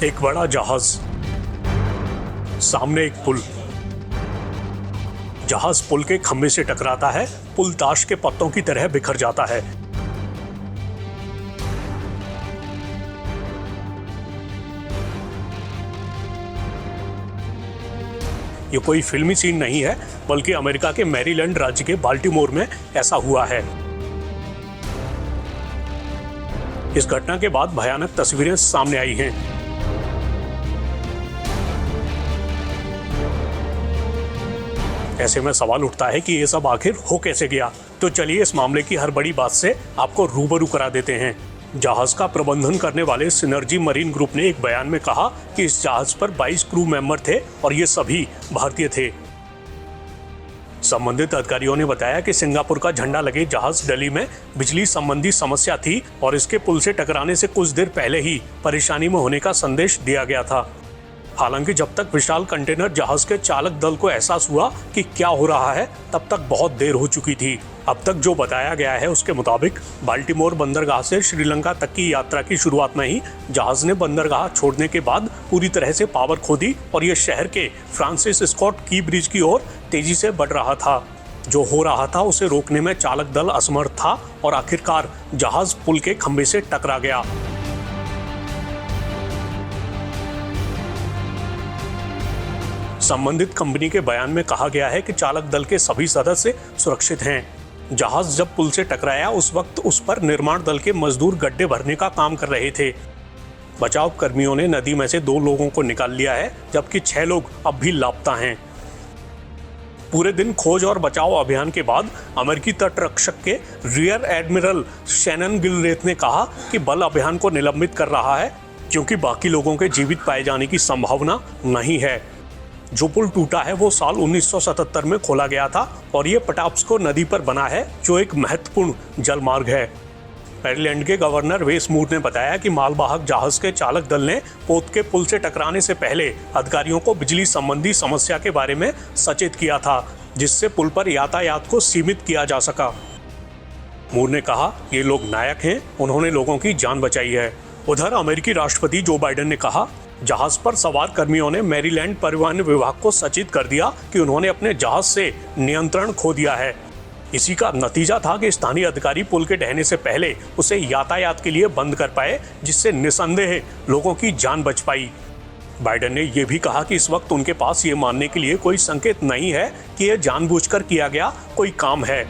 एक बड़ा जहाज, सामने एक पुल। जहाज पुल के खंभे से टकराता है, पुल ताश के पत्तों की तरह बिखर जाता है। ये कोई फिल्मी सीन नहीं है, बल्कि अमेरिका के मैरीलैंड राज्य के बाल्टीमोर में ऐसा हुआ है। इस घटना के बाद भयानक तस्वीरें सामने आई हैं। ऐसे में सवाल उठता है कि ये सब आखिर हो कैसे गया। तो चलिए इस मामले की हर बड़ी बात से आपको रूबरू करा देते हैं। जहाज का प्रबंधन करने वाले सिनर्जी मरीन ग्रुप ने एक बयान में कहा कि इस जहाज पर 22 क्रू मेंबर थे और ये सभी भारतीय थे। संबंधित अधिकारियों ने बताया कि सिंगापुर का झंडा लगे जहाज डली में बिजली संबंधी समस्या थी और इसके पुल से टकराने से कुछ देर पहले ही परेशानी में होने का संदेश दिया गया था। हालांकि जब तक विशाल कंटेनर जहाज के चालक दल को एहसास हुआ कि क्या हो रहा है, तब तक बहुत देर हो चुकी थी। अब तक जो बताया गया है उसके मुताबिक बाल्टीमोर बंदरगाह से श्रीलंका तक की यात्रा की शुरुआत में ही जहाज ने बंदरगाह छोड़ने के बाद पूरी तरह से पावर खो दी और ये शहर के फ्रांसिस स्कॉट की ब्रिज की ओर तेजी से बढ़ रहा था। जो हो रहा था उसे रोकने में चालक दल असमर्थ था और आखिरकार जहाज पुल के खंभे से टकरा गया। संबंधित कंपनी के बयान में कहा गया है कि चालक दल के सभी सदस्य सुरक्षित हैं। जहाज जब पुल से टकराया उस वक्त उस पर निर्माण दल के मजदूर गड्ढे भरने का काम कर रहे थे। बचाव कर्मियों ने नदी में से 2 लोगों को निकाल लिया है, जबकि 6 लोग अब भी लापता हैं। पूरे दिन खोज और बचाव अभियान के बाद अमेरिकी तटरक्षक के रियर एडमिरल शैनन गिलरेथ ने कहा कि बल अभियान को निलंबित कर रहा है क्योंकि बाकी लोगों के जीवित पाए जाने की संभावना नहीं है। जो पुल टूटा है वो साल 1977 में खोला गया था और ये पटाप्सको नदी पर बना है, जो एक महत्वपूर्ण जलमार्ग है। मैरीलैंड के गवर्नर वेस मूर ने बताया कि मालवाहक जहाज के चालक दल ने पोत के पुल से टकराने से पहले अधिकारियों को बिजली संबंधी समस्या के बारे में सचेत किया था, जिससे पुल पर यातायात को सीमित किया जा सका। मूर ने कहा, ये लोग नायक हैं, उन्होंने लोगों की जान बचाई है। उधर अमेरिकी राष्ट्रपति जो बाइडेन ने कहा, जहाज पर सवार कर्मियों ने मैरीलैंड परिवहन विभाग को सूचित कर दिया कि उन्होंने अपने जहाज से नियंत्रण खो दिया है। इसी का नतीजा था कि स्थानीय अधिकारी पुल के ढहने से पहले उसे यातायात के लिए बंद कर पाए, जिससे निसंदेह लोगों की जान बच पाई। बाइडेन ने यह भी कहा कि इस वक्त उनके पास ये मानने के लिए कोई संकेत नहीं है कि यह जानबूझकर किया गया कोई काम है।